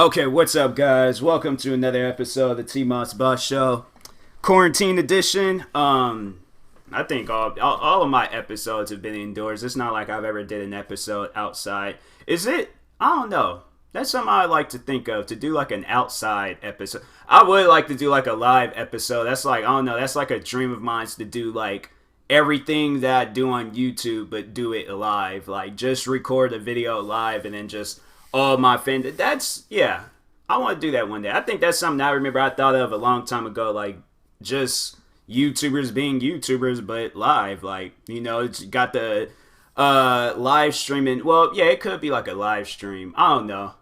Okay, what's up, guys? Welcome to another episode of the TMossBoss Show, quarantine edition. I think all of my episodes have been indoors. It's not like I've ever did an episode outside. Is it? I don't know. That's something I like to think of, to do like an outside episode. I would like to do like a live episode. That's like, I don't know, that's like a dream of mine, to do like everything that I do on YouTube, but do it live. Like just record a video live and then just all my fans. That's, yeah, I want to do that one day. I think that's something I remember I thought of a long time ago, like just YouTubers being YouTubers, but live. Like, you know, it's got the live streaming. Well, yeah, it could be like a live stream. I don't know.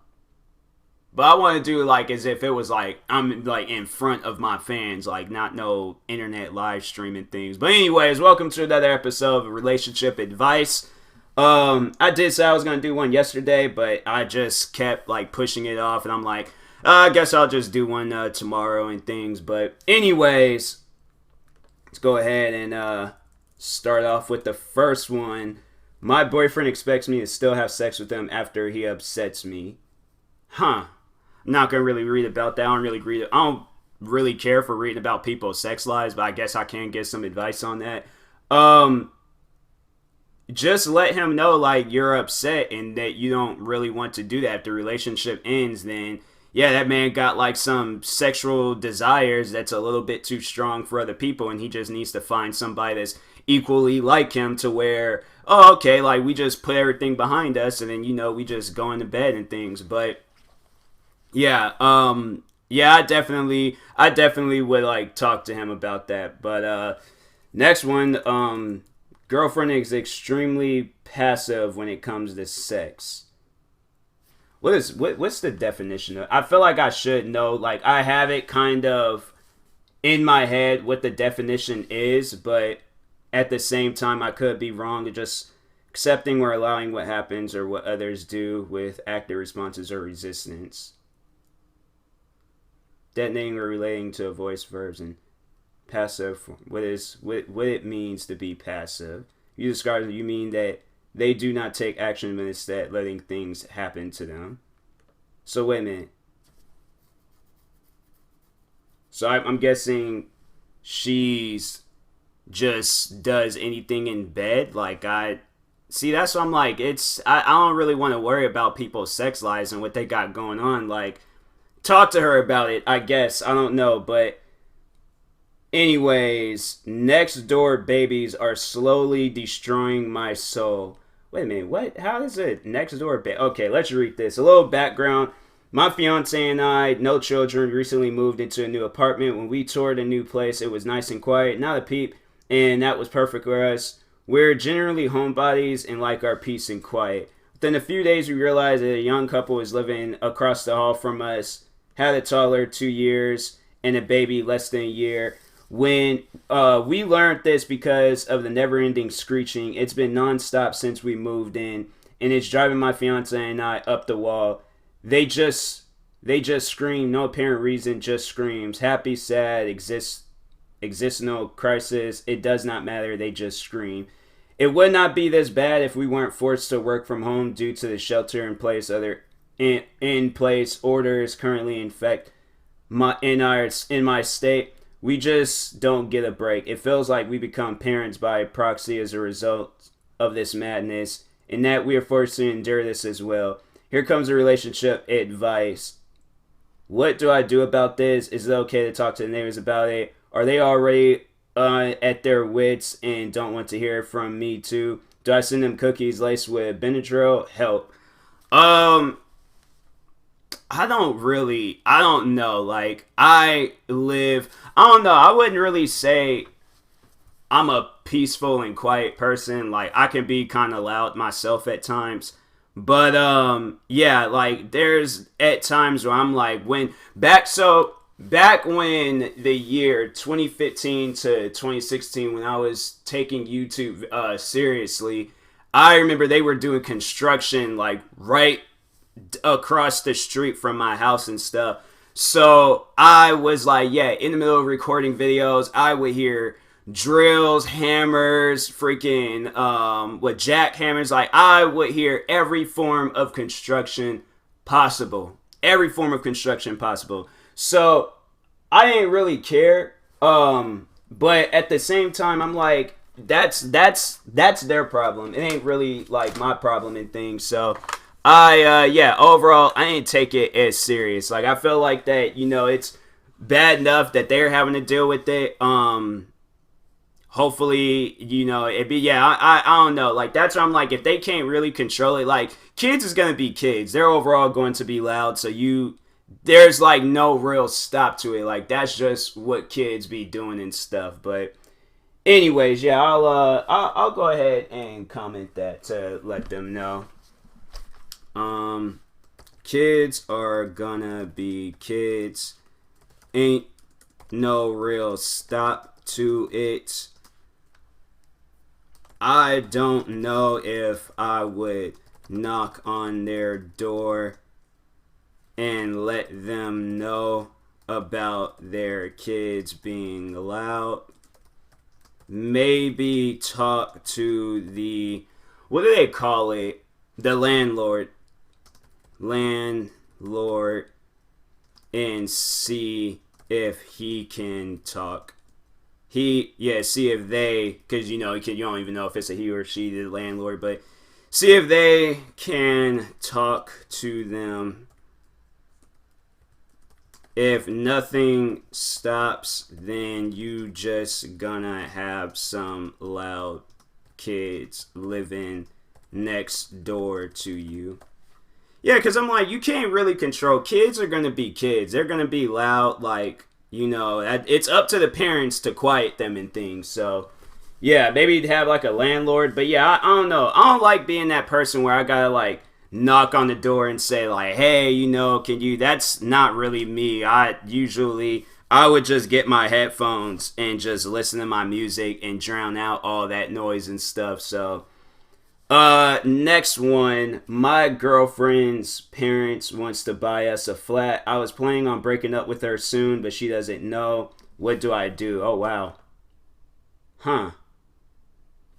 But I want to do it like as if it was like I'm like in front of my fans, like not no internet live streaming things. But anyways, welcome to another episode of Relationship Advice. I did say I was gonna do one yesterday, but I just kept like pushing it off, and I'm like, I guess I'll just do one tomorrow and things. But anyways, let's go ahead and start off with the first one. My boyfriend expects me to still have sex with him after he upsets me. Huh. I'm not gonna really read about that. I don't really care for reading about people's sex lives, but I guess I can get some advice on that. Just let him know like you're upset and that you don't really want to do that. If the relationship ends, then yeah, that man got like some sexual desires that's a little bit too strong for other people, and he just needs to find somebody that's equally like him, to where, oh, okay, like we just put everything behind us and then, you know, we just go into bed and things. But yeah, yeah, I definitely would like talk to him about that. But next one, girlfriend is extremely passive when it comes to sex. What's the definition of? I feel like I should know. Like I have it kind of in my head what the definition is, but at the same time I could be wrong. To just accepting or allowing what happens or what others do with active responses or resistance. Detonating or relating to a voice, verbs, and passive. What it means to be passive. You describe it. You mean that they do not take action, but instead letting things happen to them. So wait a minute. So I'm guessing she's just does anything in bed. Like that's what I'm like. I don't really want to worry about people's sex lives and what they got going on. Like, talk to her about it, I guess. I don't know, but anyways, next door babies are slowly destroying my soul. Wait a minute, what? How is it next door baby? Okay, let's read this. A little background. My fiance and I, no children, recently moved into a new apartment. When we toured a new place, it was nice and quiet, not a peep, and that was perfect for us. We're generally homebodies and like our peace and quiet. Within a few days, we realized that a young couple was living across the hall from us, had a toddler 2 years, and a baby less than a year. When we learned this because of the never-ending screeching, it's been non-stop since we moved in, and it's driving my fiance and I up the wall. They just scream, no apparent reason, just screams. Happy, sad, exists no crisis. It does not matter. They just scream. It would not be this bad if we weren't forced to work from home due to the shelter in place in place orders currently in my state. We just don't get a break. It feels like we become parents by proxy as a result of this madness, and that we are forced to endure this as well. Here comes the relationship advice. What do I do about this? Is it okay to talk to the neighbors about it? Are they already at their wits and don't want to hear from me too? Do I send them cookies laced with Benadryl? Help. I don't know. Like, I don't know. I wouldn't really say I'm a peaceful and quiet person. Like, I can be kind of loud myself at times. But, yeah, like, there's at times where I'm like, back when the year 2015 to 2016, when I was taking YouTube seriously, I remember they were doing construction, like, right across the street from my house and stuff. So I was like, yeah, in the middle of recording videos, I would hear drills, hammers, freaking jackhammers. Like, I would hear every form of construction possible. every form of construction possible. So I ain't really care. But at the same time, I'm like, that's their problem. It ain't really like my problem and things. So yeah, overall, I ain't take it as serious. Like I feel like that, it's bad enough that they're having to deal with it. Hopefully, it be, yeah, I don't know. Like that's why I'm like, if they can't really control it, like kids is gonna be kids. They're overall going to be loud. So there's like no real stop to it. Like that's just what kids be doing and stuff. But anyways, yeah, I'll go ahead and comment that to let them know. Kids are gonna be kids. Ain't no real stop to it. I don't know if I would knock on their door and let them know about their kids being loud. Maybe talk to the, what do they call it? The landlord, and see if he can talk. See if they, because you don't even know if it's a he or she, the landlord, but see if they can talk to them. If nothing stops, then you just gonna have some loud kids living next door to you. Yeah, because I'm like, you can't really control. Kids are gonna be kids. They're gonna be loud, like, it's up to the parents to quiet them and things. So, yeah, maybe have like a landlord. But yeah, I don't know. I don't like being that person where I gotta like knock on the door and say like, hey, can you, that's not really me. I would just get my headphones and just listen to my music and drown out all that noise and stuff. So next one, my girlfriend's parents wants to buy us a flat. I was planning on breaking up with her soon, but she doesn't know. What do I do? Oh wow. Huh.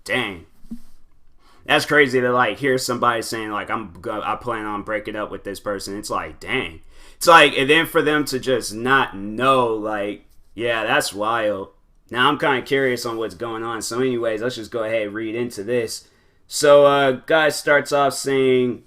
Dang. That's crazy to like hear somebody saying like I plan on breaking up with this person. It's like, dang. It's like, and then for them to just not know, like, yeah, that's wild. Now I'm kind of curious on what's going on. So anyways, let's just go ahead and read into this. So guy starts off saying,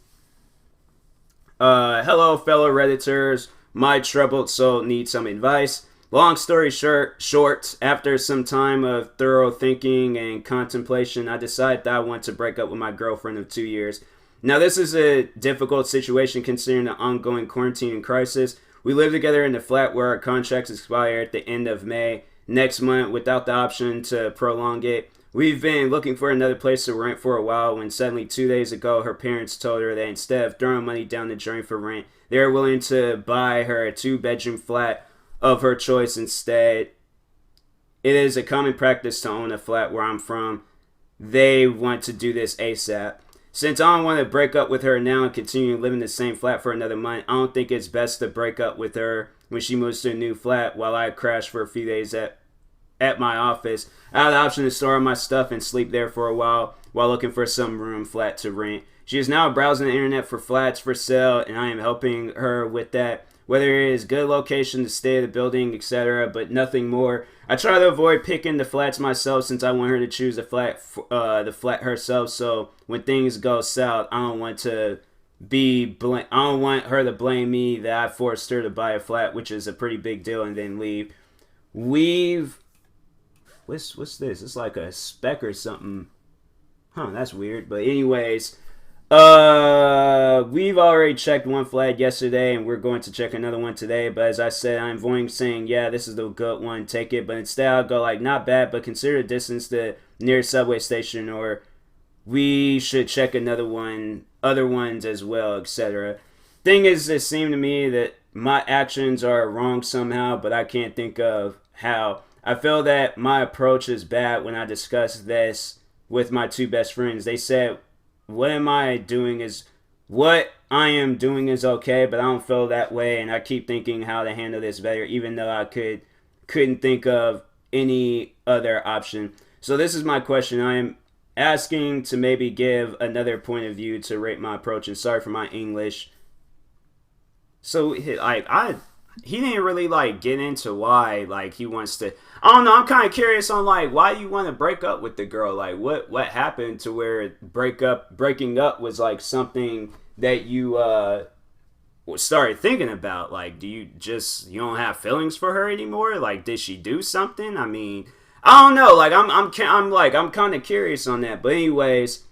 hello fellow Redditors, my troubled soul needs some advice. Long story short, after some time of thorough thinking and contemplation, I decided that I want to break up with my girlfriend of 2 years. Now, this is a difficult situation considering the ongoing quarantine and crisis. We live together in the flat where our contracts expire at the end of May next month without the option to prolong it. We've been looking for another place to rent for a while when suddenly 2 days ago her parents told her that instead of throwing money down the drain for rent, they are willing to buy her a 2-bedroom flat of her choice instead. It is a common practice to own a flat where I'm from. They want to do this ASAP. Since I don't want to break up with her now and continue living in the same flat for another month, I don't think it's best to break up with her when she moves to a new flat while I crash for a few days at my office. I have the option to store all my stuff and sleep there for a while looking for some room flat to rent. She is now browsing the internet for flats for sale, and I am helping her with that. Whether it is good location, the state of the building, etc., but nothing more. I try to avoid picking the flats myself since I want her to choose the flat herself. So when things go south, I don't want her to blame me that I forced her to buy a flat, which is a pretty big deal, and then leave. What's this? It's like a speck or something. Huh, that's weird. But anyways, we've already checked one flag yesterday, and we're going to check another one today. But as I said, I'm avoiding saying, yeah, this is the good one, take it. But instead, I'll go like, not bad, but consider the distance to the nearest subway station, or we should check other ones as well, etc. Thing is, it seemed to me that my actions are wrong somehow, but I can't think of how. I feel that my approach is bad when I discuss this with my 2 best friends. They said, what I am doing is okay, but I don't feel that way, and I keep thinking how to handle this better, even though I couldn't think of any other option. So this is my question. I am asking to maybe give another point of view to rate my approach, and sorry for my English. So he didn't really like get into why like he wants to. I don't know. I'm kind of curious on like why you want to break up with the girl. Like what happened to where breaking up was like something that you started thinking about. Like, do you don't have feelings for her anymore? Like, did she do something? I mean, I don't know. Like, I'm kind of curious on that. But anyways,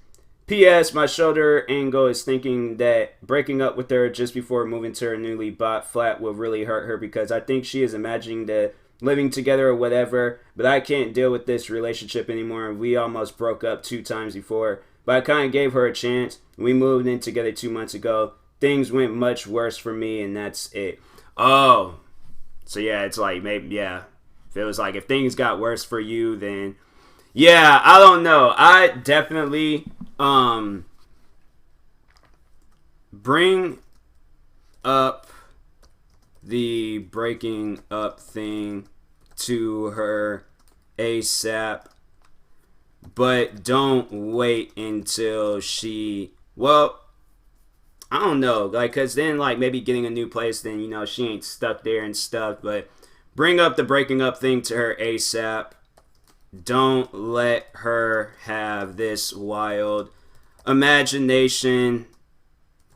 P.S. My shoulder angle is thinking that breaking up with her just before moving to her newly bought flat will really hurt her because I think she is imagining the living together or whatever, but I can't deal with this relationship anymore. We almost broke up 2 times before, but I kind of gave her a chance. We moved in together 2 months ago. Things went much worse for me, and that's it. Oh, so yeah, it's like maybe yeah. If it was like if things got worse for you, then yeah, I don't know. I definitely bring up the breaking up thing to her ASAP, but don't wait until she, well, I don't know, like, cause then like maybe getting a new place, then she ain't stuck there and stuff, but bring up the breaking up thing to her ASAP. Don't let her have this wild imagination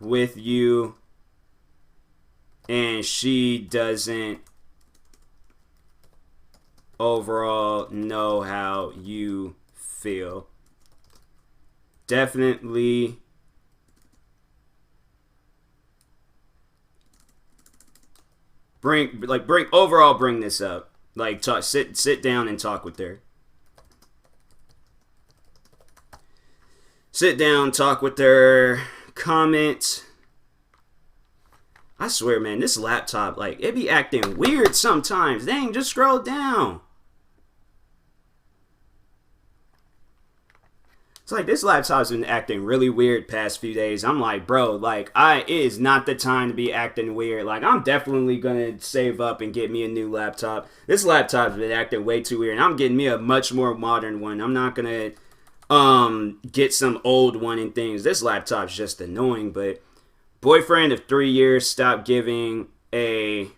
with you, and she doesn't overall know how you feel. Definitely bring this up. Like sit down and talk with her. Sit down, talk with her, comment. I swear, man, this laptop, like, it be acting weird sometimes. Dang, just scroll down. It's like this laptop's been acting really weird past few days. I'm like, bro, like, it is not the time to be acting weird. Like, I'm definitely gonna save up and get me a new laptop. This laptop's been acting way too weird, and I'm getting me a much more modern one. I'm not gonna get some old one and things. This laptop's just annoying, but boyfriend of 3 years stopped giving a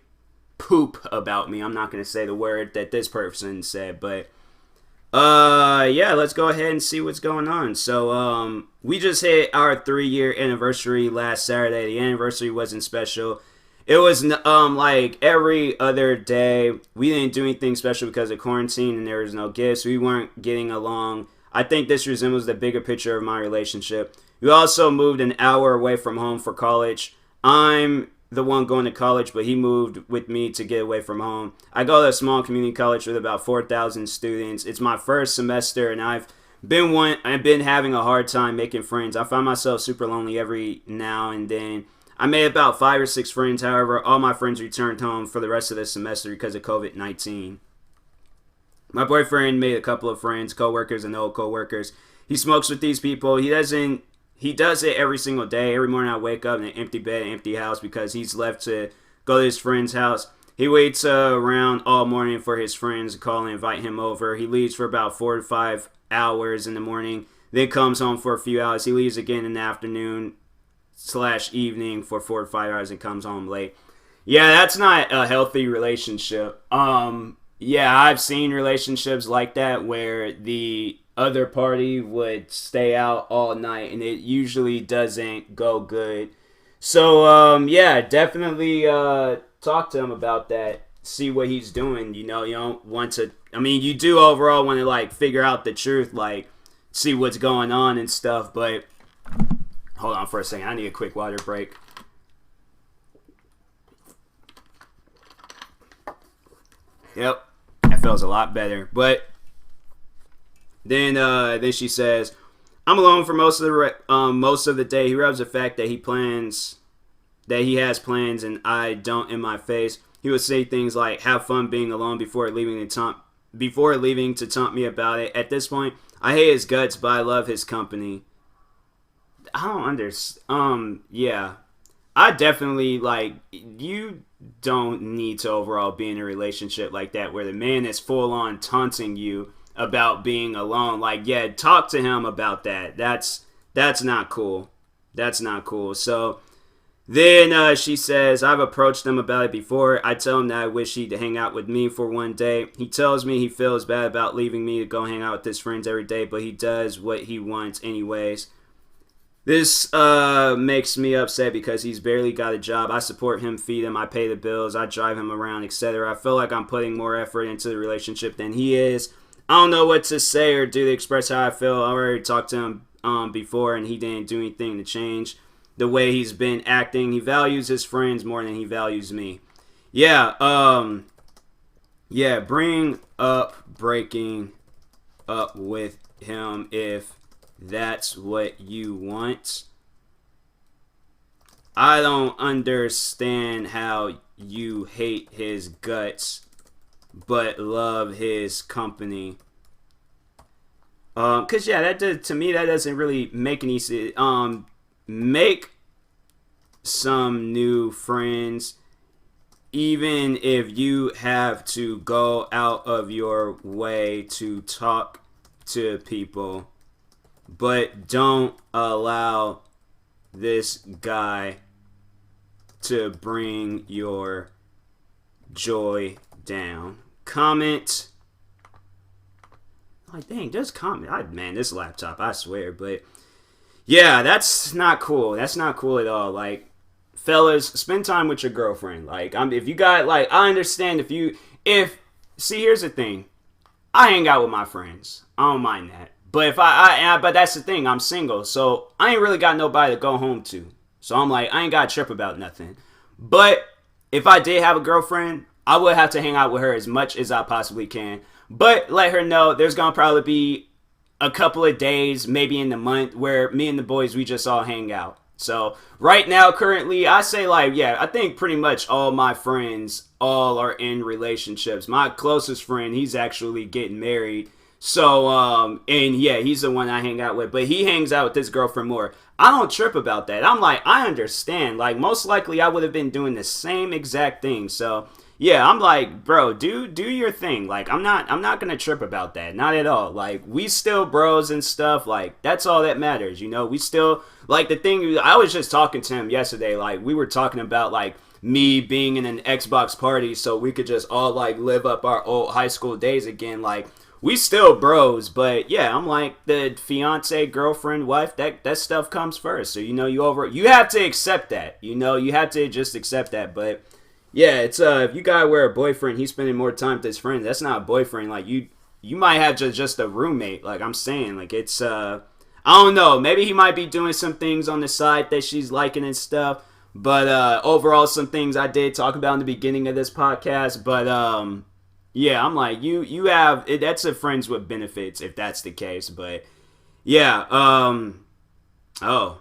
poop about me. I'm not going to say the word that this person said, but yeah, let's go ahead and see what's going on. So we just hit our 3-year anniversary last Saturday. The anniversary wasn't special. It was like every other day. We didn't do anything special because of quarantine and there was no gifts. We weren't getting along. I think this resembles the bigger picture of my relationship. We also moved an hour away from home for college. I'm the one going to college, but he moved with me to get away from home. I go to a small community college with about 4,000 students. It's my first semester, and I've been having a hard time making friends. I find myself super lonely every now and then. I made about 5 or 6 friends. However, all my friends returned home for the rest of the semester because of COVID-19. My boyfriend made a couple of friends, coworkers, and old coworkers. He smokes with these people. He does it every single day. Every morning I wake up in an empty bed, an empty house because he's left to go to his friend's house. He waits around all morning for his friends to call and invite him over. He leaves for about 4 to 5 hours in the morning, then comes home for a few hours. He leaves again in the afternoon / evening for 4 to 5 hours and comes home late. Yeah, that's not a healthy relationship. Yeah, I've seen relationships like that where the other party would stay out all night and it usually doesn't go good. So, yeah, definitely talk to him about that. See what he's doing. You don't want to, you do overall want to, like, figure out the truth, like, see what's going on and stuff, but hold on for a second. I need a quick water break. Yep, that feels a lot better. But then she says, "I'm alone for most of the day. He rubs the fact that he has plans, and I don't in my face. He would say things like, 'Have fun being alone,' before leaving to taunt me about it. At this point, I hate his guts, but I love his company." I don't understand. Yeah. I definitely, like, you don't need to overall be in a relationship like that where the man is full on taunting you about being alone. Like, yeah, talk to him about that. That's not cool. That's not cool. So, Then she says, I've approached him about it before. I tell him that I wish he'd hang out with me for one day. He tells me he feels bad about leaving me to go hang out with his friends every day, but he does what he wants anyways. This makes me upset because he's barely got a job. I support him, feed him, I pay the bills, I drive him around, etc. I feel like I'm putting more effort into the relationship than he is. I don't know what to say or do to express how I feel. I already talked to him before, and he didn't do anything to change the way he's been acting. He values his friends more than he values me. Yeah, bring up breaking up with him if that's what you want. I don't understand how you hate his guts but love his company. Cause yeah, to me that doesn't really make any sense. Make some new friends, even if you have to go out of your way to talk to people, but don't allow this guy to bring your joy down. Comment. Like, dang, just comment. Man, this laptop, I swear. But yeah, that's not cool. That's not cool at all. Like, fellas, spend time with your girlfriend. Like, if you got, like, I understand see, here's the thing. I hang out with my friends. I don't mind that. But but that's the thing. I'm single, so I ain't really got nobody to go home to. So I'm like, I ain't got to trip about nothing. But if I did have a girlfriend, I would have to hang out with her as much as I possibly can. But let her know there's going to probably be a couple of days, maybe in the month, where me and the boys, we just all hang out. So right now, currently, I say I think pretty much all my friends all are in relationships. My closest friend, he's actually getting married. So, and yeah, he's the one I hang out with, but he hangs out with his girlfriend more. I don't trip about that. I'm like, I understand. Like, most likely I would have been doing the same exact thing. So, yeah, I'm like, bro, do your thing. Like, I'm not gonna trip about that. Not at all. Like, we still bros and stuff. Like, that's all that matters. You know, we still, like, the thing, I was just talking to him yesterday. Like, we were talking about, like, me being in an Xbox party so we could just all, like, live up our old high school days again. Like, we still bros, but yeah, I'm like, the fiance, girlfriend, wife, that stuff comes first. So, you know, you have to accept that. You know, you have to just accept that. But yeah, it's if you gotta wear a boyfriend, he's spending more time with his friends. That's not a boyfriend. Like, you might have just a roommate. Like, I'm saying, like, it's I don't know. Maybe he might be doing some things on the side that she's liking and stuff. But overall, some things I did talk about in the beginning of this podcast. But yeah, I'm like, you have that's a friends with benefits if that's the case. But yeah, oh,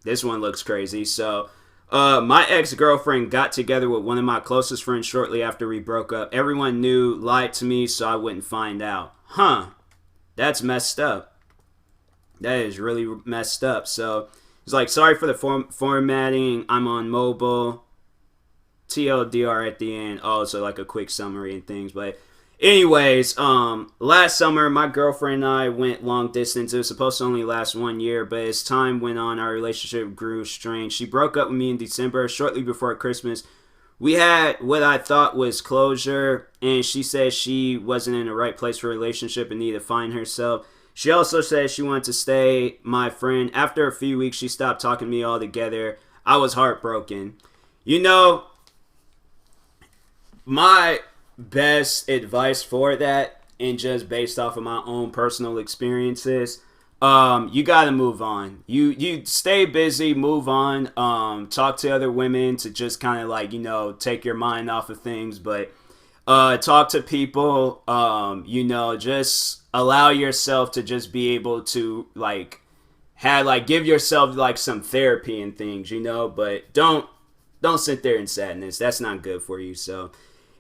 this one looks crazy. So, my ex-girlfriend got together with one of my closest friends shortly after we broke up. Everyone knew, lied to me so I wouldn't find out. Huh? That's messed up. That is really messed up. So he's like, sorry for the formatting. I'm on mobile. TLDR at the end. Oh, so like a quick summary and things. But anyways, last summer my girlfriend and I went long distance. It was supposed to only last 1 year, but as time went on, our relationship grew strained. She broke up with me in December, shortly before Christmas. We had what I thought was closure, and she said she wasn't in the right place for a relationship and needed to find herself. She also said she wanted to stay my friend. After a few weeks, she stopped talking to me altogether. I was heartbroken. You know, my best advice for that, and just based off of my own personal experiences, you gotta move on. You stay busy, move on, talk to other women to just kind of like, you know, take your mind off of things, but talk to people, you know, just allow yourself to just be able to give yourself like some therapy and things, you know, but don't sit there in sadness. That's not good for you. So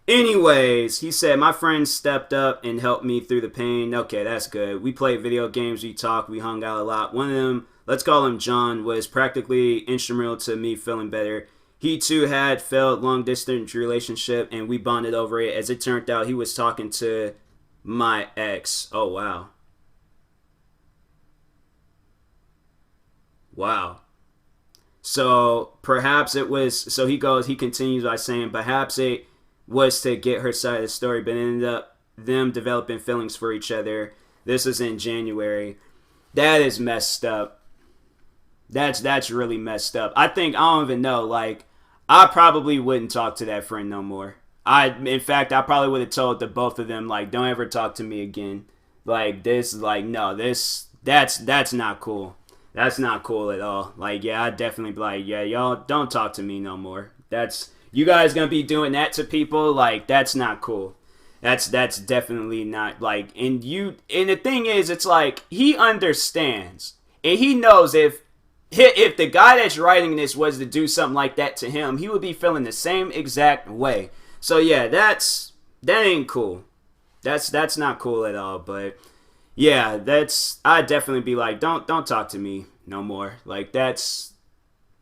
anyways, he said, my friends stepped up and helped me through the pain. Okay, that's good. We played video games, we talked, we hung out a lot. One of them, let's call him John, was practically instrumental to me feeling better. He too had failed long distance relationship and we bonded over it. As it turned out, he was talking to my ex. Oh, wow. Wow. So perhaps it was, so he continues by saying, perhaps it was to get her side of the story, but it ended up them developing feelings for each other. This was in January. That is messed up. That's really messed up. I don't even know. Like, I probably wouldn't talk to that friend no more. In fact, I probably would have told the both of them, like, don't ever talk to me again. Like, this, like, no, that's not cool. That's not cool at all. Like, yeah, I'd definitely be like, yeah, y'all don't talk to me no more. You guys gonna be doing that to people? Like, that's not cool. That's definitely not, like, and the thing is, it's like, he understands. And he knows if the guy that's writing this was to do something like that to him, he would be feeling the same exact way. So yeah, that ain't cool. That's not cool at all. But yeah, I'd definitely be like, don't talk to me no more. Like, that's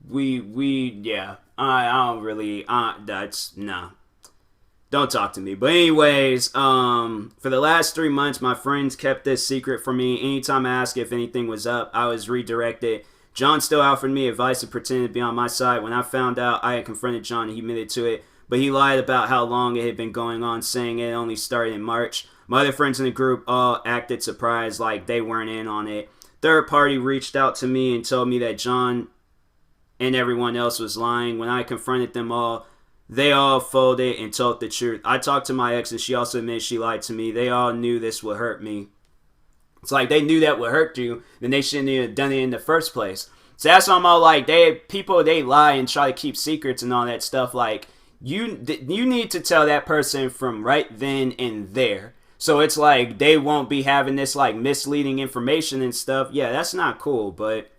yeah. I don't really that's nah. Don't talk to me. But anyways, for the last 3 months, my friends kept this secret from me. Anytime I asked if anything was up, I was redirected. John still offered me advice and pretended to be on my side. When I found out, I had confronted John and he admitted to it. But he lied about how long it had been going on, saying it only started in March. My other friends in the group all acted surprised, like they weren't in on it. Third party reached out to me and told me that John and everyone else was lying. When I confronted them all, they all folded and told the truth. I talked to my ex and she also admitted she lied to me. They all knew this would hurt me. It's like, they knew that would hurt you, then they shouldn't have done it in the first place. So that's why I'm all like, they lie and try to keep secrets and all that stuff. Like, you need to tell that person from right then and there. So it's like, they won't be having this, like, misleading information and stuff. Yeah, that's not cool. But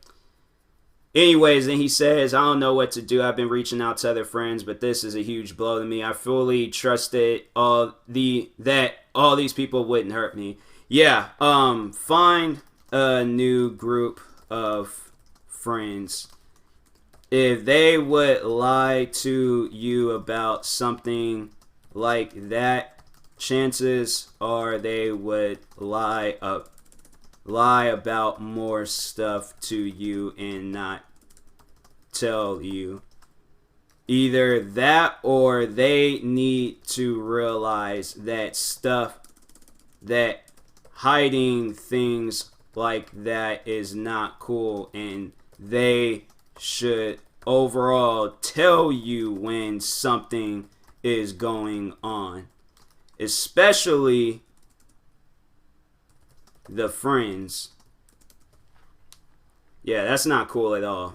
anyways, then he says, I don't know what to do. I've been reaching out to other friends, but this is a huge blow to me. I fully trusted that all these people wouldn't hurt me. Yeah, find a new group of friends. If they would lie to you about something like that, chances are they would lie about more stuff to you and not tell you. Either that or they need to realize that hiding things like that is not cool, and they should overall tell you when something is going on, especially the friends. Yeah, that's not cool at all.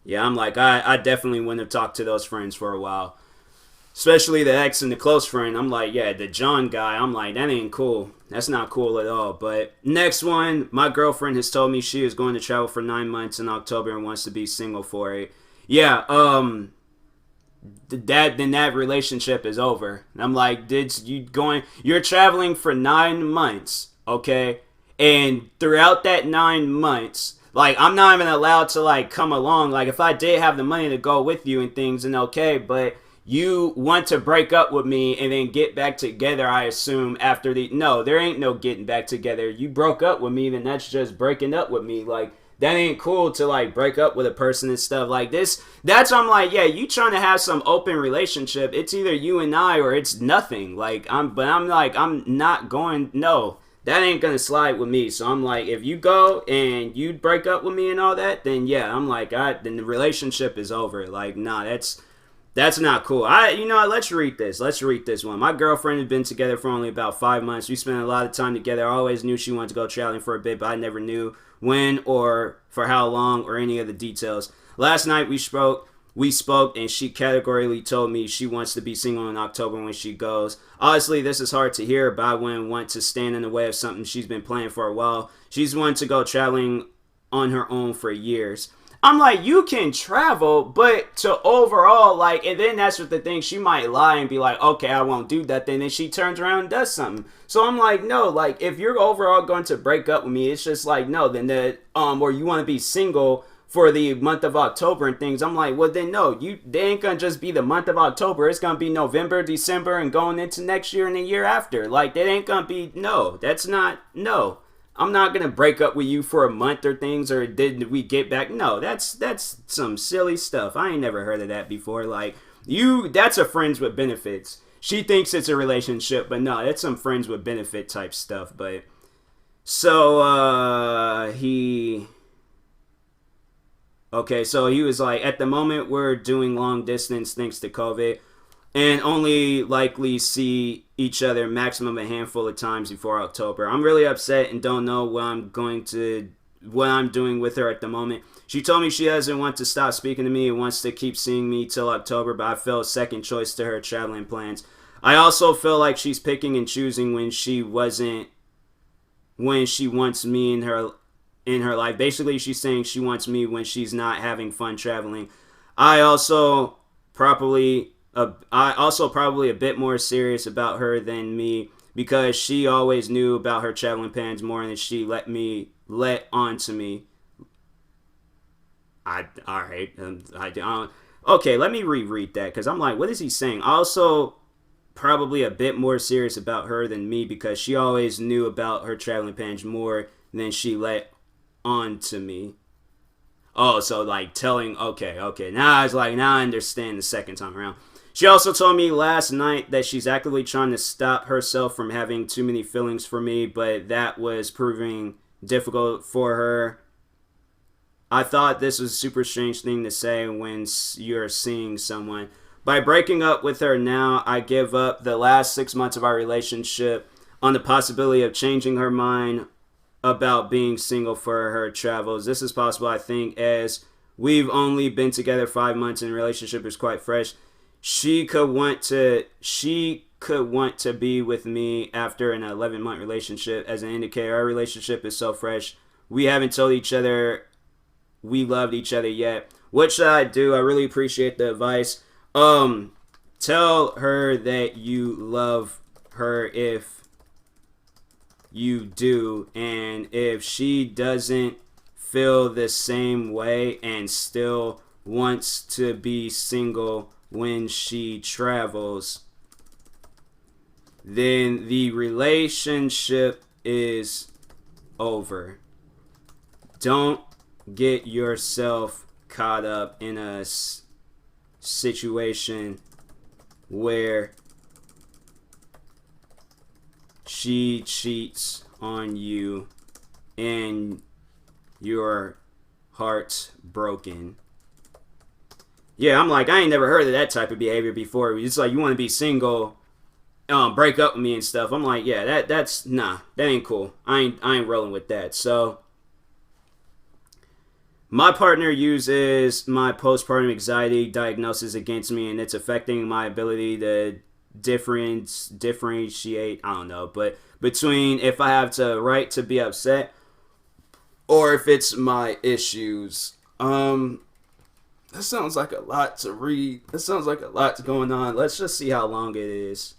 Yeah, I'm like, I definitely wouldn't have talked to those friends for a while. Especially the ex and the close friend. I'm like, yeah, the John guy, I'm like, that ain't cool. That's not cool at all. But next one, my girlfriend has told me she is going to travel for 9 months in October and wants to be single for it. Yeah, that relationship is over. And I'm like, you're traveling for 9 months, okay? And throughout that 9 months, like, I'm not even allowed to, like, come along. Like, if I did have the money to go with you and things, then okay, but you want to break up with me and then get back together, I assume, after no, there ain't no getting back together. You broke up with me, then that's just breaking up with me. Like, that ain't cool to, like, break up with a person and stuff like this. That's why I'm like, yeah, you trying to have some open relationship. It's either you and I or it's nothing. Like, I'm not going, no, that ain't gonna slide with me. So I'm like, if you go and you break up with me and all that, then yeah, I'm like, then the relationship is over. Like, nah, that's not cool. Let's read this. Let's read this one. My girlfriend had been together for only about 5 months. We spent a lot of time together. I always knew she wanted to go traveling for a bit, but I never knew when or for how long or any of the details. Last night we spoke, and she categorically told me she wants to be single in October when she goes. Honestly, this is hard to hear, but I wouldn't want to stand in the way of something she's been planning for a while. She's wanted to go traveling on her own for years. I'm like, you can travel, but to overall, like, and then that's what the thing, she might lie and be like, okay, I won't do that, then she turns around and does something. So I'm like, no, like, if you're overall going to break up with me, it's just like, no, then or you want to be single for the month of October and things, I'm like, well, then no, they ain't gonna just be the month of October, it's gonna be November, December, and going into next year and the year after. Like, that ain't gonna be, no, that's not, no. I'm not gonna break up with you for a month or things, or did we get back? No, that's some silly stuff. I ain't never heard of that before. Like, that's a friends with benefits. She thinks it's a relationship, but no, that's some friends with benefit type stuff. But so he was like, at the moment we're doing long distance thanks to COVID, and only likely see each other maximum a handful of times before October. I'm really upset and don't know what I'm doing with her at the moment. She told me she doesn't want to stop speaking to me and wants to keep seeing me till October, but I feel second choice to her traveling plans. I also feel like she's picking and choosing when she wants me in her life. Basically, she's saying she wants me when she's not having fun traveling. I also probably a bit more serious about her than me, because she always knew about her traveling plans more than she let on to me. Okay, let me reread that, because I'm like, what is he saying? Also, probably a bit more serious about her than me, because she always knew about her traveling plans more than she let on to me. Oh, so like telling, okay. Now I understand the second time around. She also told me last night that she's actively trying to stop herself from having too many feelings for me, but that was proving difficult for her. I thought this was a super strange thing to say when you're seeing someone. By breaking up with her now, I give up the last 6 months of our relationship on the possibility of changing her mind about being single for her travels. This is possible, I think, as we've only been together 5 months and the relationship is quite fresh. She could want to be with me after an 11-month relationship. As an indicator, our relationship is so fresh. We haven't told each other we loved each other yet. What should I do? I really appreciate the advice. Tell her that you love her if you do, and if she doesn't feel the same way and still wants to be single when she travels, then the relationship is over. Don't get yourself caught up in a situation where she cheats on you and your heart's broken. Yeah, I'm like, I ain't never heard of that type of behavior before. It's like, you want to be single, break up with me and stuff. I'm like, yeah, that's that ain't cool. I ain't rolling with that. So my partner uses my postpartum anxiety diagnosis against me, and it's affecting my ability to differentiate, I don't know, but between if I have to right to be upset or if it's my issues. That sounds like a lot to read. That sounds like a lot going on. Let's just see how long it is.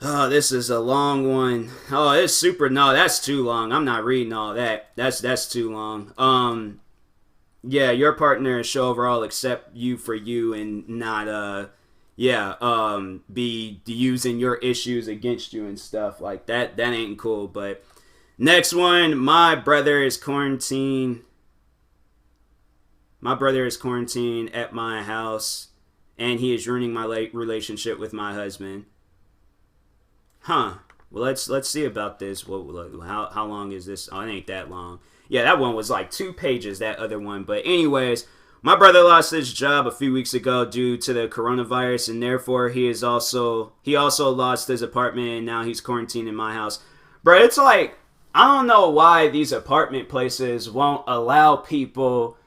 Oh, this is a long one. Oh, it's super. No, that's too long. I'm not reading all that. That's too long. Yeah, your partner should overall accept you for you and not be using your issues against you and stuff like that. That ain't cool. But next one, my brother is quarantined at my house, and he is ruining my relationship with my husband. Huh. Well, let's see about this. How long is this? Oh, it ain't that long. Yeah, that one was like 2 pages, that other one. But anyways, my brother lost his job a few weeks ago due to the coronavirus, and therefore he also lost his apartment, and now he's quarantined in my house. Bro, it's like, I don't know why these apartment places won't allow people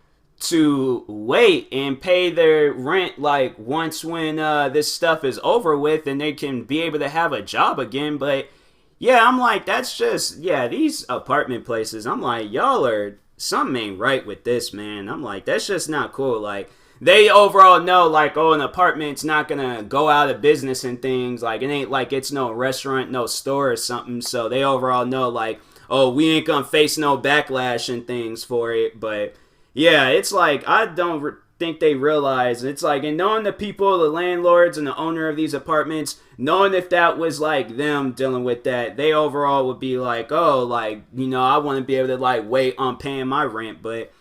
to wait and pay their rent like once when this stuff is over with and they can be able to have a job again. But yeah, I'm like, that's just, yeah, these apartment places, I'm like, y'all are, something ain't right with this, man. I'm like, that's just not cool. Like, they overall know, like, oh, an apartment's not gonna go out of business and things. Like, it ain't like it's no restaurant, no store or something. So they overall know, like, oh, we ain't gonna face no backlash and things for it. But yeah, it's like, I don't think they realize. It's like, and knowing the people, the landlords and the owner of these apartments, knowing if that was like them dealing with that, they overall would be like, oh, like, you know, I want to be able to like wait on paying my rent. But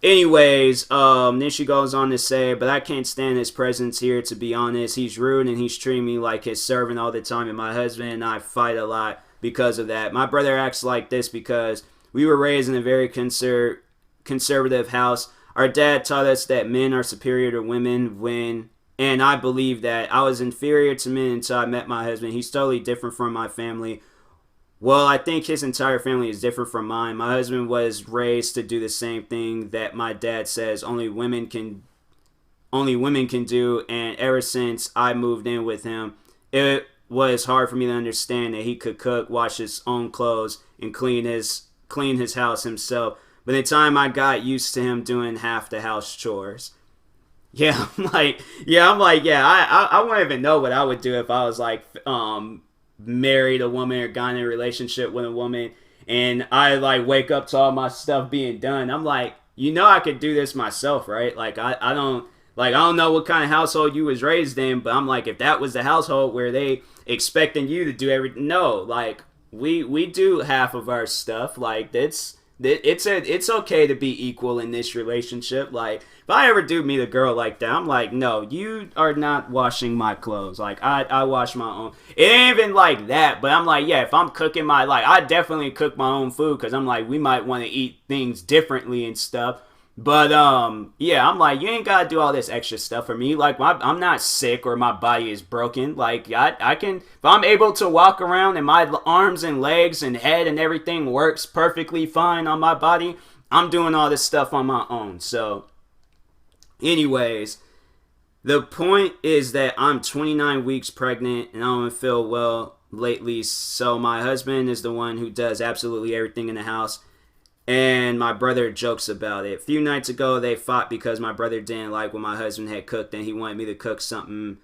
anyways, then she goes on to say, but I can't stand his presence here, to be honest. He's rude and he's treating me like his servant all the time, and my husband and I fight a lot because of that. My brother acts like this because we were raised in a very conservative house. Our dad taught us that men are superior to women and I believe that. I was inferior to men until I met my husband. He's totally different from my family. Well, I think his entire family is different from mine. My husband was raised to do the same thing that my dad says only women can do, and ever since I moved in with him, it was hard for me to understand that he could cook, wash his own clothes, and clean his house himself. By the time I got used to him doing half the house chores. I wouldn't even know what I would do if I was like married a woman or got in a relationship with a woman and I like wake up to all my stuff being done. I'm like, you know, I could do this myself, right? Like I don't know what kind of household you was raised in, but I'm like, if that was the household where they expecting you to do everything, no, like we do half of our stuff. Like it's okay to be equal in this relationship. Like if I ever do meet a girl like that, I'm like, no, you are not washing my clothes. Like I wash my own. It ain't even like that, but I'm like, yeah, if I'm cooking I definitely cook my own food because I'm like, we might want to eat things differently and stuff. But yeah, I'm like, you ain't gotta do all this extra stuff for me. Like I'm not sick or my body is broken. Like I can, if I'm able to walk around and my arms and legs and head and everything works perfectly fine on my body, I'm doing all this stuff on my own. So anyways, the point is that I'm 29 weeks pregnant and I don't feel well lately. So my husband is the one who does absolutely everything in the house. And my brother jokes about it. A few nights ago, they fought because my brother didn't like what my husband had cooked and he wanted me to cook something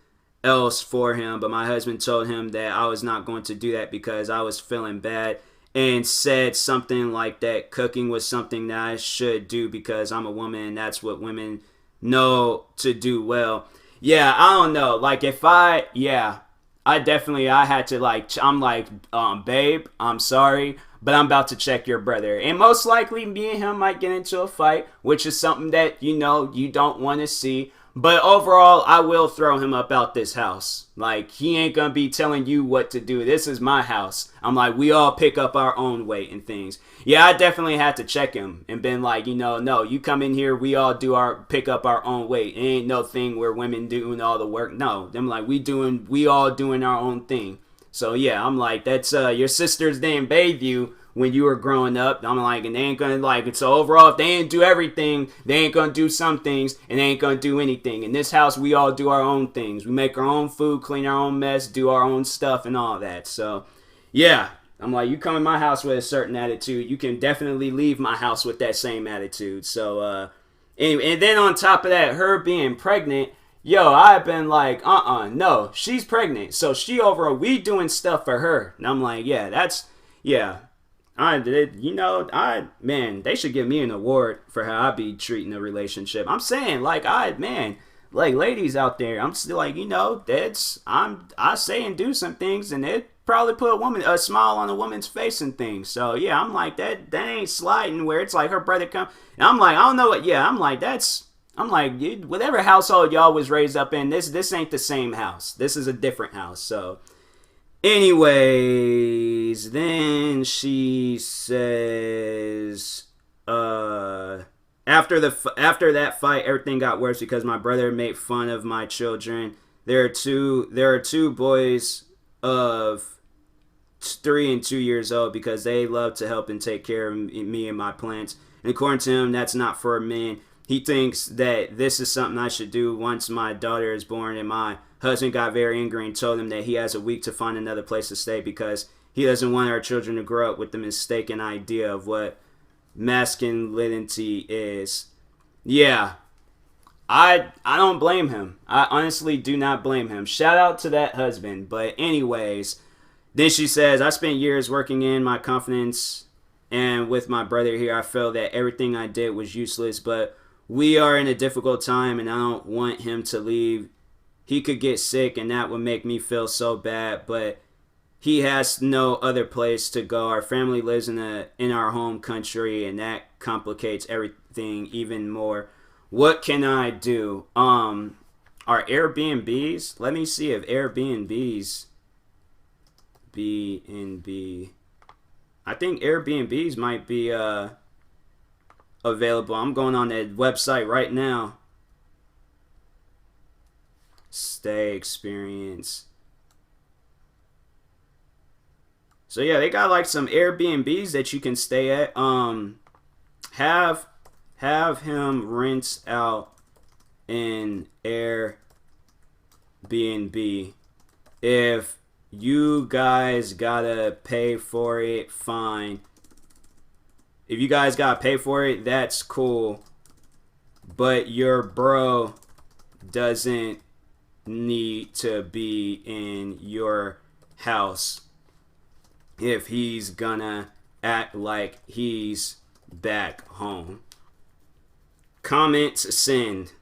else for him. But my husband told him that I was not going to do that because I was feeling bad and said something like that cooking was something that I should do because I'm a woman and that's what women know to do well. Yeah, I don't know. Like I had to I'm like, babe, I'm sorry, but I'm about to check your brother. And most likely me and him might get into a fight, which is something that, you know, you don't want to see. But overall, I will throw him up out this house. Like, he ain't gonna be telling you what to do. This is my house. I'm like, we all pick up our own weight and things. Yeah, I definitely had to check him and been like, you know, no, you come in here, we all pick up our own weight. It ain't no thing where women doing all the work. No, I'm like, we all doing our own thing. So yeah, I'm like, that's your sisters didn't bathe you when you were growing up. I'm like, and they ain't gonna like it. So overall, if they ain't do everything, they ain't gonna do some things, and they ain't gonna do anything. In this house, we all do our own things. We make our own food, clean our own mess, do our own stuff, and all that. So yeah, I'm like, you come in my house with a certain attitude, you can definitely leave my house with that same attitude. So anyway, and then on top of that, her being pregnant. Yo, I've been like, no, she's pregnant. So we doing stuff for her. And I'm like, yeah, they should give me an award for how I be treating a relationship. I'm saying, ladies out there, I'm still like, you know, I say and do some things and it probably put a smile on a woman's face and things. So yeah, I'm like, that ain't sliding where it's like her brother come. And I'm like, I don't know what, yeah, I'm like, whatever household y'all was raised up in, this ain't the same house. This is a different house. So, anyways, then she says, after that fight, everything got worse because my brother made fun of my children. There are two boys of 3 and 2 years old because they love to help and take care of me and my plants. And according to him, that's not for men. He thinks that this is something I should do once my daughter is born, and my husband got very angry and told him that he has a week to find another place to stay because he doesn't want our children to grow up with the mistaken idea of what masculinity is. Yeah, I don't blame him. I honestly do not blame him. Shout out to that husband. But anyways, then she says, I spent years working in my confidence, and with my brother here, I felt that everything I did was useless, but We are in a difficult time, and I don't want him to leave. He could get sick, and that would make me feel so bad, but he has no other place to go. Our family lives in our home country, and that complicates everything even more. What can I do? Are Airbnbs? Let me see if Airbnbs B&B. I think Airbnbs might be available. I'm going on that website right now. Stay experience. So yeah, they got like some Airbnbs that you can stay at. Have him rent out an Airbnb. If you guys gotta pay for it, fine. If you guys gotta pay for it, that's cool. But your bro doesn't need to be in your house if he's gonna act like he's back home. Comments send.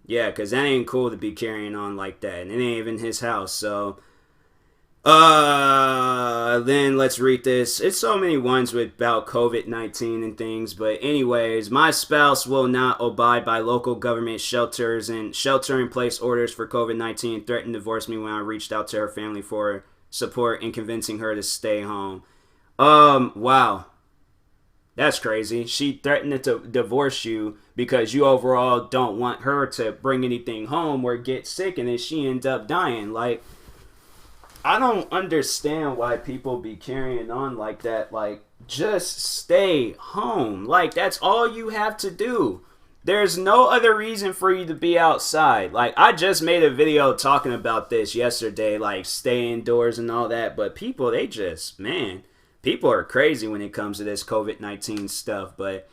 Yeah, because that ain't cool to be carrying on like that. And it ain't even his house. So, then let's read this. It's so many ones about COVID-19 and things. But anyways, my spouse will not abide by local government shelters and shelter-in-place orders for COVID-19. Threatened to divorce me when I reached out to her family for support and convincing her to stay home. Wow. That's crazy. She threatened to divorce you because you overall don't want her to bring anything home or get sick, and then she ends up dying. Like, I don't understand why people be carrying on like that. Like, just stay home. Like, that's all you have to do. There's no other reason for you to be outside. Like, I just made a video talking about this yesterday, like, stay indoors and all that. But people, they just, man, people are crazy when it comes to this COVID-19 stuff. But,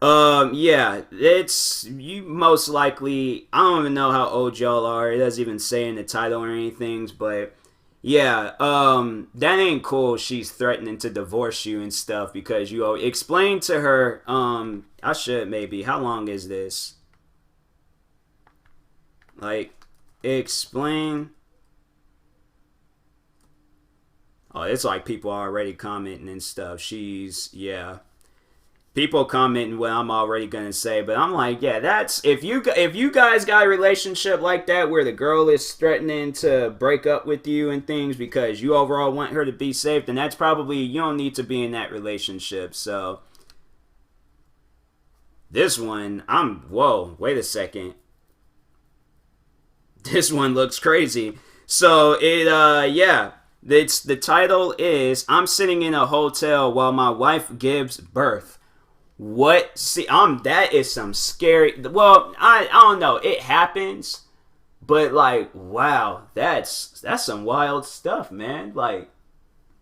yeah, it's, you most likely, I don't even know how old y'all are. It doesn't even say in the title or anything. But, yeah, that ain't cool. She's threatening to divorce you and stuff because you explain to her, I should maybe, how long is this? Like, explain. Oh, it's like people already commenting and stuff. Yeah. People commenting what I'm already gonna say, but I'm like, yeah, that's if you guys got a relationship like that where the girl is threatening to break up with you and things because you overall want her to be safe, then that's probably, you don't need to be in that relationship. So this one, whoa, wait a second. This one looks crazy. So yeah. The title is, I'm sitting in a hotel while my wife gives birth. What? See, that is some scary, well, I don't know, it happens, but like, wow, that's some wild stuff, man. Like,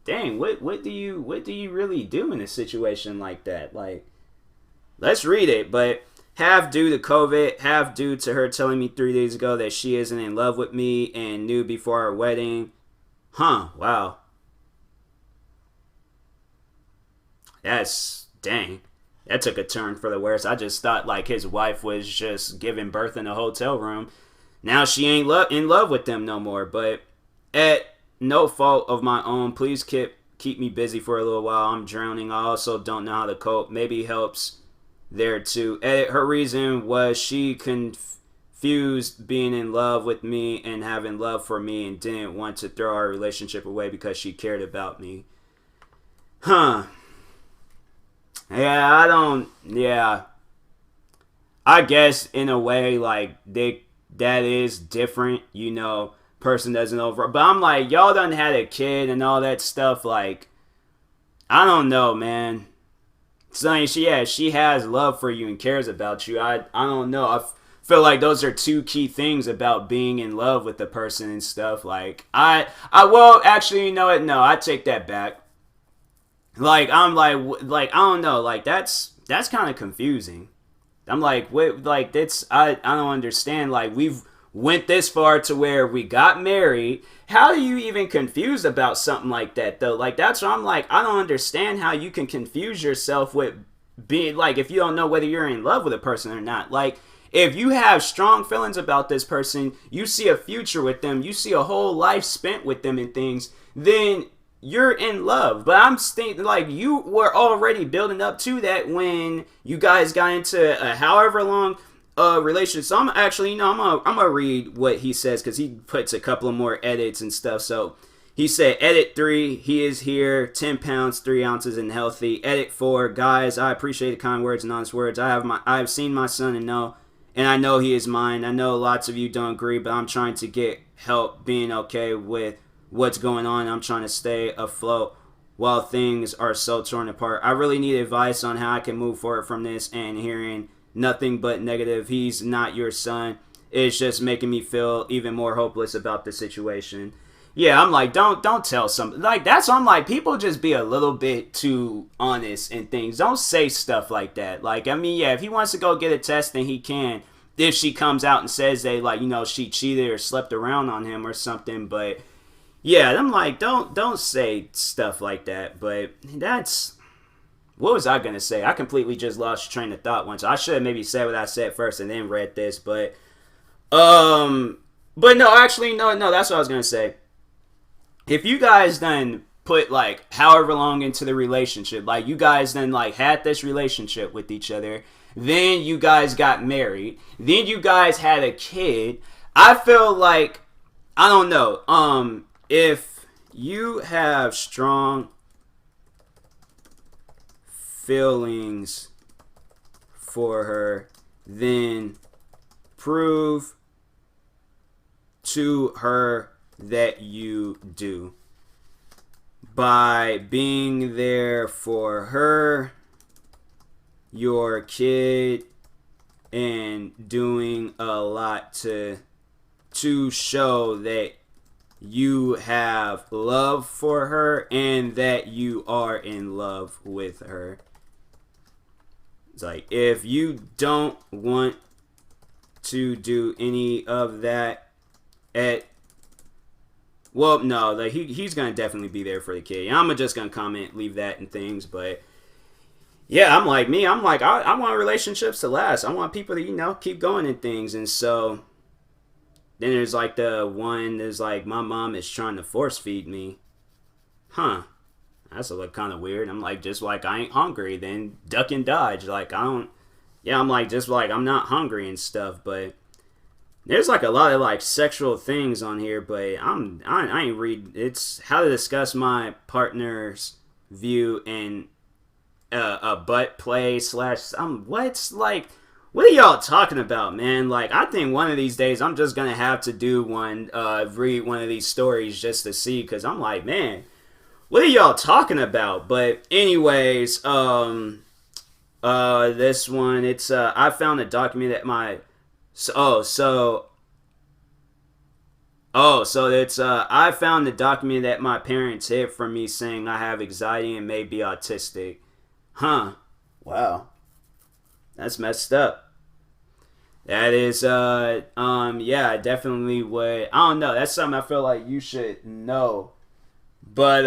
dang, what do you really do in a situation like that? Like, let's read it. But half due to COVID, half due to her telling me 3 days ago that she isn't in love with me and knew before our wedding. Huh, wow. That's, dang. That took a turn for the worse. I just thought like his wife was just giving birth in a hotel room. Now she ain't in love with them no more. But at no fault of my own, please keep me busy for a little while. I'm drowning. I also don't know how to cope. Maybe helps there too. Her reason was she confused being in love with me and having love for me and didn't want to throw our relationship away because she cared about me. Huh. Yeah, I guess in a way, like, that is different, you know, person doesn't but I'm like, y'all done had a kid and all that stuff, like, I don't know, man. So, she has love for you and cares about you. I don't know, I feel like those are two key things about being in love with the person and stuff, like, well, actually, you know what, no, I take that back. Like, I'm like, I don't know, like, that's kind of confusing. I'm like, wait, like, I don't understand, like, we've went this far to where we got married. How are you even confused about something like that, though? Like, that's what I'm like, I don't understand how you can confuse yourself with being like, if you don't know whether you're in love with a person or not. Like, if you have strong feelings about this person, you see a future with them, you see a whole life spent with them and things, then you're in love. But I'm thinking, like, you were already building up to that when you guys got into a however long relationship. So I'm actually, I'm gonna read what he says, because he puts a couple of more edits and stuff. So he said, edit 3, he is here, 10 pounds, 3 ounces and healthy. Edit 4, guys, I appreciate the kind words and honest words. I have seen my son and I know he is mine. I know lots of you don't agree, but I'm trying to get help being okay with what's going on. I'm trying to stay afloat while things are so torn apart. I really need advice on how I can move forward from this, and hearing nothing but negative. He's not your son. It's just making me feel even more hopeless about the situation. Yeah, I'm like, don't tell something like that's. I'm like, people just be a little bit too honest in things. Don't say stuff like that. Like, I mean, yeah, if he wants to go get a test, then he can. If she comes out and says they, like, she cheated or slept around on him or something. But yeah, I'm like, don't say stuff like that. But that's, what was I gonna say? I completely just lost train of thought once. I should have maybe said what I said first and then read this. But no, actually, no, that's what I was gonna say. If you guys then put, like, however long into the relationship, like, you guys then, like, had this relationship with each other, then you guys got married, then you guys had a kid, I feel like, I don't know, if you have strong feelings for her, then prove to her that you do by being there for her, your kid, and doing a lot to show that you have love for her and that you are in love with her. It's like, if you don't want to do any of that well, no, like, he's gonna definitely be there for the kid. I'm just gonna comment, leave that and things, but yeah, I'm like, I want relationships to last. I want people to, keep going and things. And so then there's like there's like, my mom is trying to force feed me. Huh. That's a look kind of weird. I'm like, just like, I ain't hungry, then duck and dodge. Like, I'm like, just like, I'm not hungry and stuff, but there's like a lot of like sexual things on here, but I ain't read. It's how to discuss my partner's view and a butt play / what's like, what are y'all talking about, man? Like, I think one of these days I'm just gonna have to do read one of these stories just to see, because I'm like, man, what are y'all talking about? But anyways, this one, it's I found a document that my so it's I found the document that my parents hid from me, saying I have anxiety and may be autistic. Huh. Wow. That's messed up. That is yeah, definitely what, I don't know, that's something I feel like you should know. But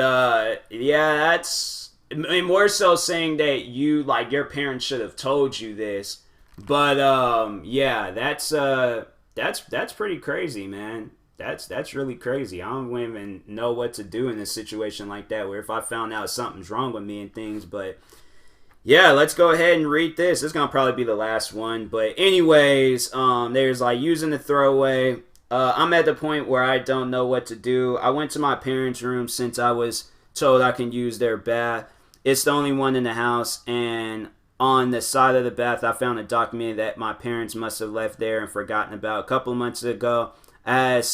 yeah, that's, I mean, more so saying that you, like, your parents should have told you this. But yeah, that's pretty crazy, man. That's really crazy. I don't even know what to do in a situation like that, where if I found out something's wrong with me and things. But yeah, let's go ahead and read this. This is gonna probably be the last one. But anyways, there's like, using the throwaway. I'm at the point where I don't know what to do. I went to my parents' room since I was told I can use their bath. It's the only one in the house, and on the side of the bath, I found a document that my parents must have left there and forgotten about a couple of months ago. I had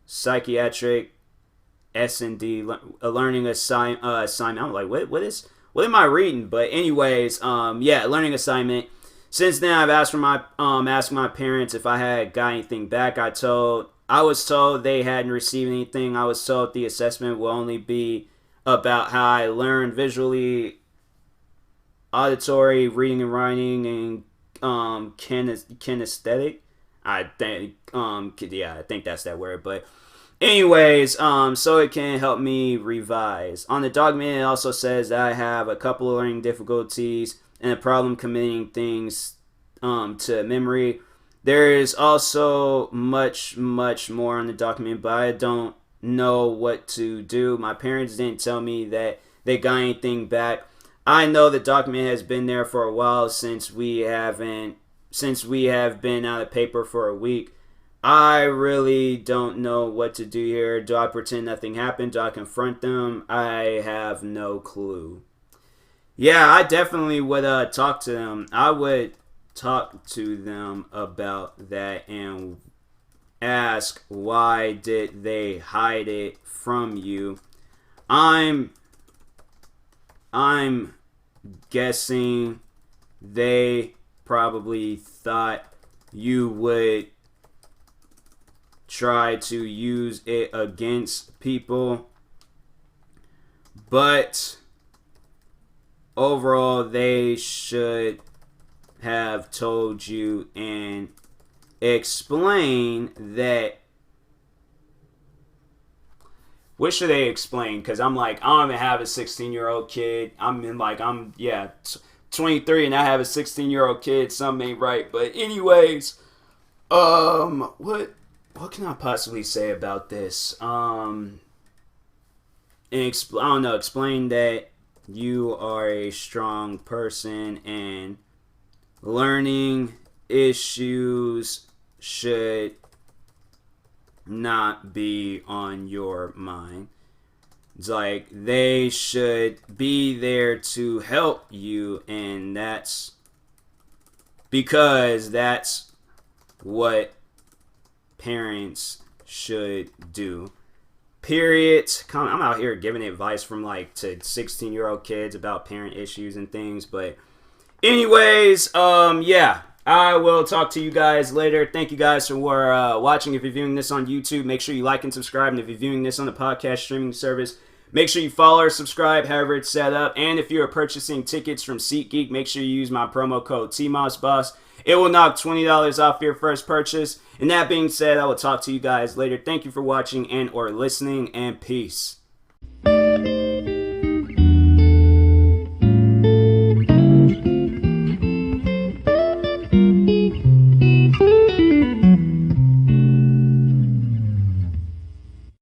psychiatric S&D learning assignment. I'm like, what am I reading? But anyways, yeah, learning assignment. Since then, I've asked my parents if I had got anything back. I was told they hadn't received anything. I was told the assessment will only be about how I learned visually, auditory, reading and writing, and kinesthetic. I think, yeah, I think that's that word. But Anyways, so it can help me revise. On the document, it also says that I have a couple of learning difficulties and a problem committing things to memory. There is also much more on the document, but I don't know what to do. My parents didn't tell me that they got anything back. I know the document has been there for a while since we have been out of paper for a week. I really don't know what to do here. Do I pretend nothing happened? Do I confront them? I have no clue. Yeah, I definitely would talk to them. I would talk to them about that and ask why did they hide it from you. I'm I'm guessing they probably thought you would try to use it against people, but overall they should have told you and explain that. What should they explain? Because I'm like, I don't even have a 16-year-old kid. I'm 23 and I have a 16-year-old kid. Something ain't right. But anyways, what can I possibly say about this? I don't know. Explain that you are a strong person and learning issues should not be on your mind. It's like they should be there to help you, and that's because that's what parents should do. Period. I'm out here giving advice from to 16-year-old kids about parent issues and things, but anyways, yeah. I will talk to you guys later. Thank you guys for watching. If you're viewing this on YouTube, make sure you like and subscribe. And if you're viewing this on the podcast streaming service, make sure you follow or subscribe, however it's set up. And if you're purchasing tickets from SeatGeek, make sure you use my promo code TMossBoss. It will knock $20 off your first purchase. And that being said, I will talk to you guys later. Thank you for watching and or listening, and peace.